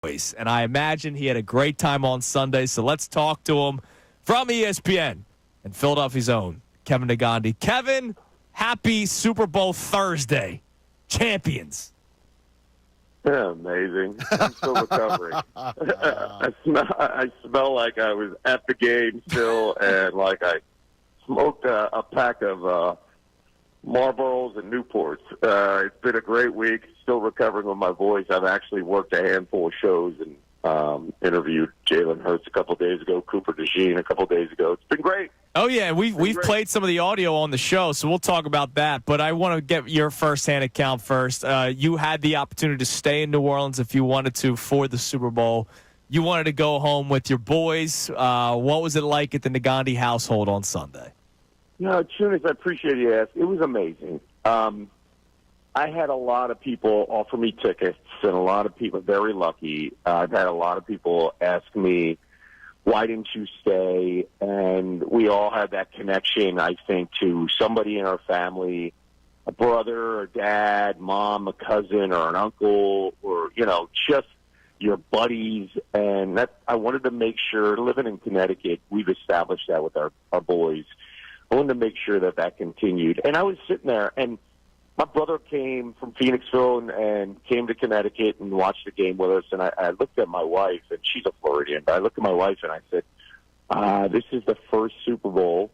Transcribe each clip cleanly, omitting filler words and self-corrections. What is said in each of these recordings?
boys. And I imagine he had a great time on Sunday. So let's talk to him from ESPN and Philadelphia's own Kevin Negandhi. Kevin, happy Super Bowl Thursday. Champions. Yeah, amazing. I'm still recovering. I smell like I was at the game still, and like I smoked a pack of Marlboros and Newports. It's been a great week. Still recovering with my voice. I've actually worked a handful of shows and interviewed Jalen Hurts a couple of days ago, Cooper DeJean a couple of days ago. It's been great. Oh, yeah, we've played some of the audio on the show, so we'll talk about that. But I want to get your firsthand account first. You had the opportunity to stay in New Orleans if you wanted to for the Super Bowl. You wanted to go home with your boys. What was it like at the Negandhi household on Sunday? Salciunas, I appreciate you asking. It was amazing. I had a lot of people offer me tickets, and a lot of people, very lucky. I've had a lot of people ask me, why didn't you stay? And we all had that connection, I think, to somebody in our family, a brother or dad, mom, a cousin, or an uncle, or, just your buddies. And that I wanted to make sure, living in Connecticut, we've established that with our boys. I wanted to make sure that continued. And I was sitting there, and my brother came from Phoenixville and came to Connecticut and watched the game with us. And I looked at my wife, and she's a Floridian, but I looked at my wife and I said, this is the first Super Bowl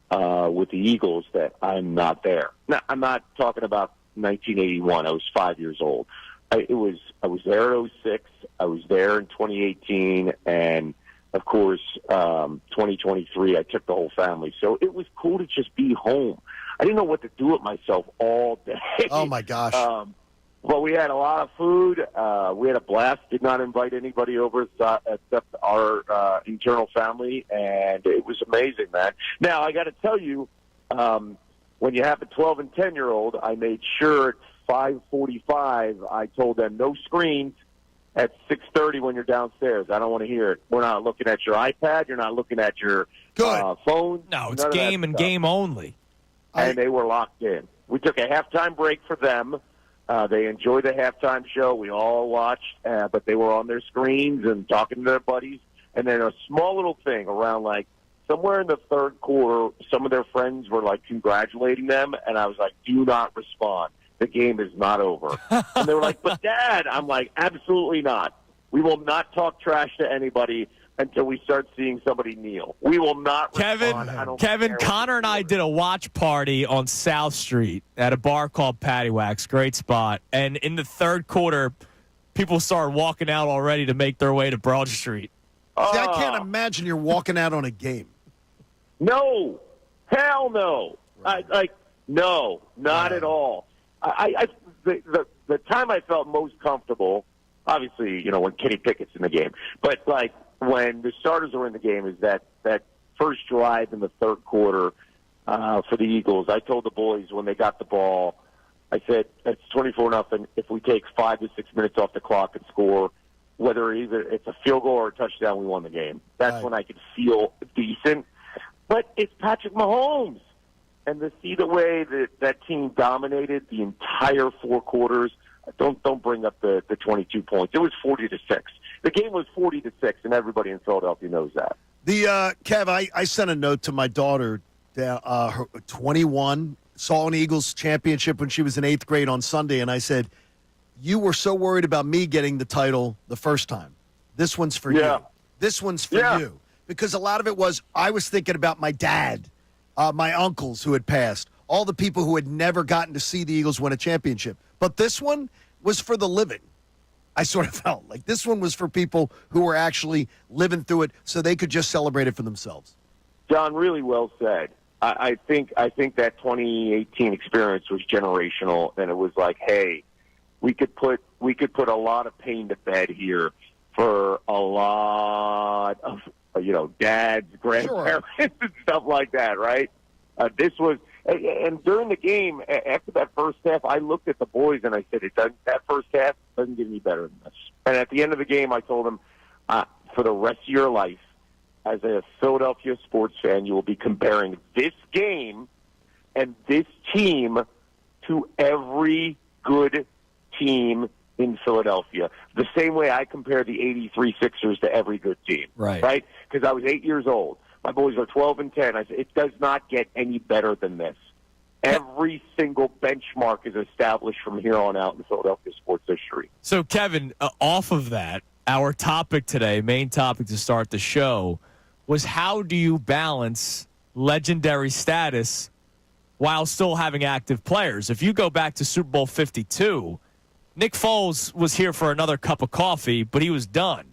with the Eagles that I'm not there. Now, I'm not talking about 1981. I was 5 years old. I was there in 2006. I was there in 2018. And, of course, 2023, I took the whole family. So it was cool to just be home. I didn't know what to do with myself all day. Oh, my gosh. But we had a lot of food. We had a blast. Did not invite anybody over except our internal family, and it was amazing, man. Now, I got to tell you, when you have a 12- and 10-year-old, I made sure at 5:45 I told them no screens at 6:30 when you're downstairs. I don't want to hear it. We're not looking at your iPad. You're not looking at your phone. No, it's game and game only. And they were locked in. We took a halftime break for them. They enjoyed the halftime show. We all watched, but they were on their screens and talking to their buddies. And then a small little thing around, like, somewhere in the third quarter, some of their friends were, like, congratulating them. And I was like, do not respond. The game is not over. And they were like, but, Dad, I'm like, absolutely not. We will not talk trash to anybody until we start seeing somebody kneel. We will not respond. Kevin, Connor and I did a watch party on South Street at a bar called Patty Wax. Great spot. And in the third quarter, people started walking out already to make their way to Broad Street. See, I can't imagine you're walking out on a game. No. Hell no. Right. No, not at all. The time I felt most comfortable, obviously, when Kenny Pickett's in the game, but, when the starters are in the game, is that first drive in the third quarter for the Eagles. I told the boys when they got the ball, I said, it's 24-0. If we take 5 to 6 minutes off the clock and score, whether either it's a field goal or a touchdown, we won the game. That's when I could feel decent. But it's Patrick Mahomes. And to see the way that team dominated the entire 4 quarters, don't bring up the 22 points. It was 40-6. The game was 40-6, and everybody in Philadelphia knows that. Kev, I sent a note to my daughter, her 21, saw an Eagles championship when she was in 8th grade on Sunday, and I said, you were so worried about me getting the title the first time. This one's for you. This one's for you. Because a lot of it was I was thinking about my dad, my uncles who had passed, all the people who had never gotten to see the Eagles win a championship. But this one was for the living. I sort of felt like this one was for people who were actually living through it so they could just celebrate it for themselves. John, really well said. I think that 2018 experience was generational, and it was like, hey, we could put a lot of pain to bed here for a lot of dads, grandparents, and stuff like that, right? This was, and during the game, after that first half, I looked at the boys and I said, that first half doesn't get any better than this. And at the end of the game, I told them, for the rest of your life, as a Philadelphia sports fan, you will be comparing this game and this team to every good team in Philadelphia, the same way I compare the '83 Sixers to every good team. Right? Because I was 8 years old. My boys are 12 and 10. I said, it does not get any better than this. Every single benchmark is established from here on out in Philadelphia sports history. So, Kevin, off of that, our topic today, main topic to start the show, was how do you balance legendary status while still having active players? If you go back to Super Bowl 52, Nick Foles was here for another cup of coffee, but he was done.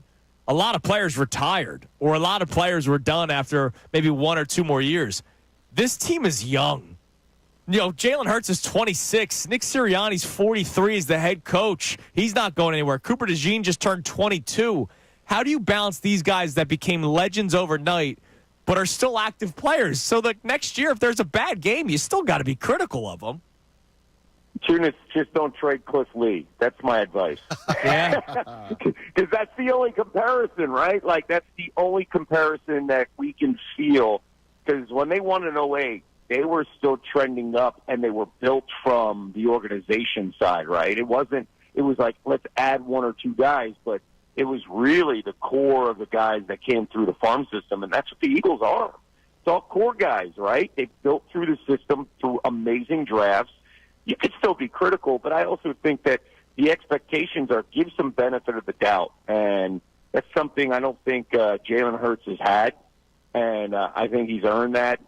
A lot of players retired, or a lot of players were done after maybe 1 or 2 more years. This team is young. Jalen Hurts is 26. Nick Sirianni's 43 as the head coach. He's not going anywhere. Cooper DeJean just turned 22. How do you balance these guys that became legends overnight but are still active players? So that next year, if there's a bad game, you still got to be critical of them. Tunis, just don't trade Cliff Lee. That's my advice. Yeah. Because that's the only comparison, right? Like, that's the only comparison that we can feel. Because when they won in 08, they were still trending up, and they were built from the organization side, right? It was like, let's add 1 or 2 guys, but it was really the core of the guys that came through the farm system, and that's what the Eagles are. It's all core guys, right? They built through the system through amazing drafts. You could still be critical, but I also think that the expectations are give some benefit of the doubt, and that's something I don't think Jalen Hurts has had, and I think he's earned that.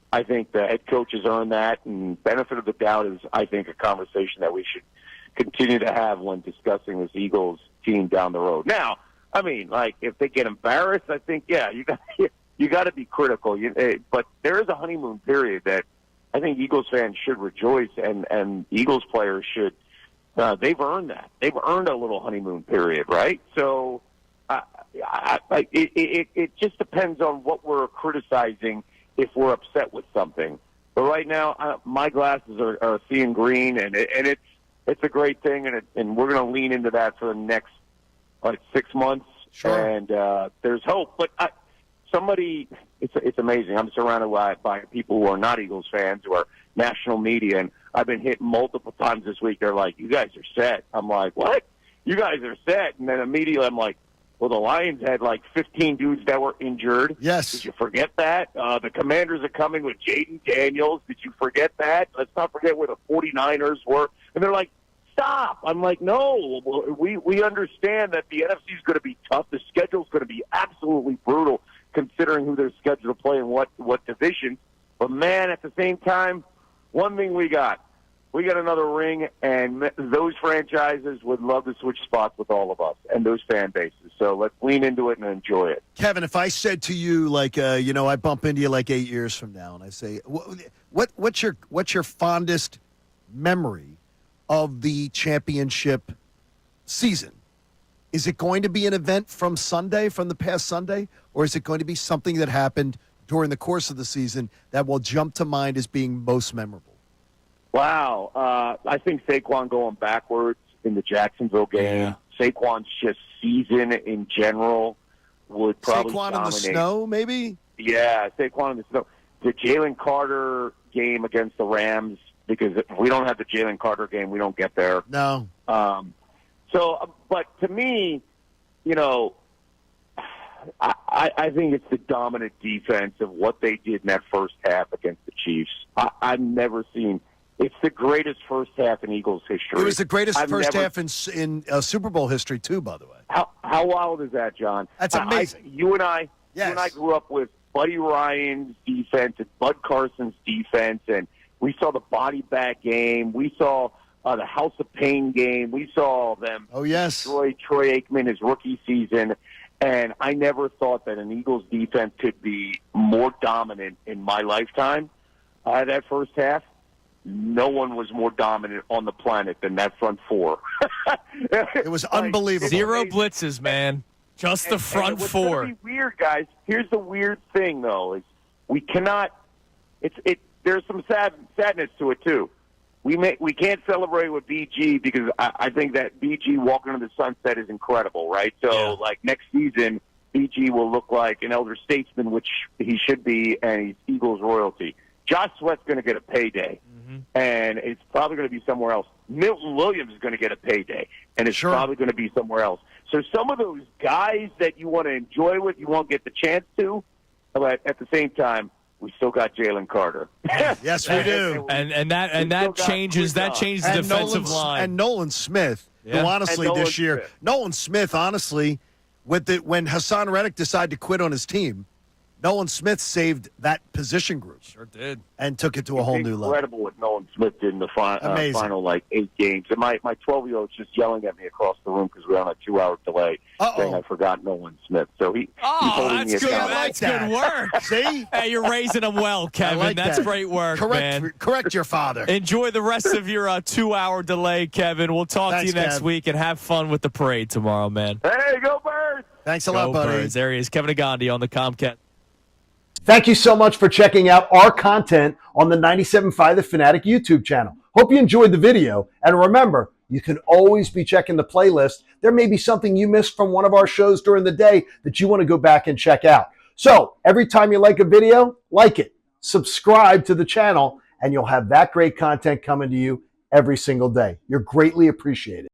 I think the head coach has earned that, and benefit of the doubt is, I think, a conversation that we should continue to have when discussing this Eagles team down the road. Now, I mean, like, if they get embarrassed, I think, yeah, you got to be critical. But there is a honeymoon period that I think Eagles fans should rejoice, and Eagles players should. They've earned that. They've earned a little honeymoon period, right? So it just depends on what we're criticizing if we're upset with something. But right now, my glasses are seeing green, and it's a great thing, and we're going to lean into that for the next 6 months. Sure. And there's hope. But it's amazing. I'm surrounded by people who are not Eagles fans, who are national media, and I've been hit multiple times this week. They're like, "You guys are set." I'm like, "What? You guys are set?" And then immediately I'm like, well, the Lions had like 15 dudes that were injured. Yes. Did you forget that? The Commanders are coming with Jaden Daniels. Did you forget that? Let's not forget where the 49ers were. And they're like, stop. I'm like, no, we understand that the NFC is going to be tough. The schedule is going to be absolutely brutal considering who they're scheduled to play in what division. But, man, at the same time, one thing we got another ring, and those franchises would love to switch spots with all of us and those fan bases. So let's lean into it and enjoy it. Kevin, if I said to you, like, I bump into you like 8 years from now, and I say, what's your fondest memory of the championship season? Is it going to be an event from the past Sunday, or is it going to be something that happened during the course of the season that will jump to mind as being most memorable? Wow. I think Saquon going backwards in the Jacksonville game. Yeah. Saquon's just season in general would probably Saquon dominate. in the snow, maybe? Yeah, Saquon in the snow. The Jalen Carter game against the Rams, because if we don't have the Jalen Carter game, we don't get there. No. But to me, I think it's the dominant defense of what they did in that first half against the Chiefs. I've never seen. It's the greatest first half in Eagles history. It was the greatest first half in Super Bowl history, too, by the way. How wild is that, John? That's amazing. You and I grew up with Buddy Ryan's defense and Bud Carson's defense, and we saw the body bag game. We saw the House of Pain game. We saw them destroy Troy Aikman his rookie season, and I never thought that an Eagles defense could be more dominant in my lifetime. That first half, no one was more dominant on the planet than that front four. It was unbelievable. 0 blitzes, man. Just the front what's four. What's weird, guys, here's the weird thing, though, is we cannot – there's some sadness to it, too. We can't celebrate with BG because I think that BG walking into the sunset is incredible, right? So, like, next season, BG will look like an elder statesman, which he should be, and he's Eagles royalty. Josh Sweat's going to get a payday, and it's probably going to be somewhere else. Milton Williams is going to get a payday, and it's Sure. probably going to be somewhere else. So some of those guys that you want to enjoy with, you won't get the chance to. But at the same time, we still got Jalen Carter. Yes, we do. And that changes the defensive line. And Nolan Smith, Yeah. who honestly And this year, Nolan Smith. Nolan Smith, honestly, when Hassan Reddick decided to quit on his team, Nolan Smith saved that position group. Sure did. And took it to a whole new level. Incredible what Nolan Smith did in the Amazing. final, 8 games. And my 12-year-old's just yelling at me across the room because we're on a 2-hour delay, saying I forgot Nolan Smith. So he's holding me that's good. accountable. That's good work. See? Hey, you're raising them well, Kevin. like That's that. great work, man. Correct your father. Enjoy the rest of your 2-hour delay, Kevin. We'll talk Thanks, to you next Kev. week and have fun with the parade tomorrow, man. Hey, go Birds! Thanks a Go lot, buddy. Birds. There he is, Kevin Negandhi on the Comcast. Thank you so much for checking out our content on the 97.5 The Fanatic YouTube channel. Hope you enjoyed the video. And remember, you can always be checking the playlist. There may be something you missed from one of our shows during the day that you want to go back and check out. So every time you like a video, like it, subscribe to the channel, and you'll have that great content coming to you every single day. You're greatly appreciated.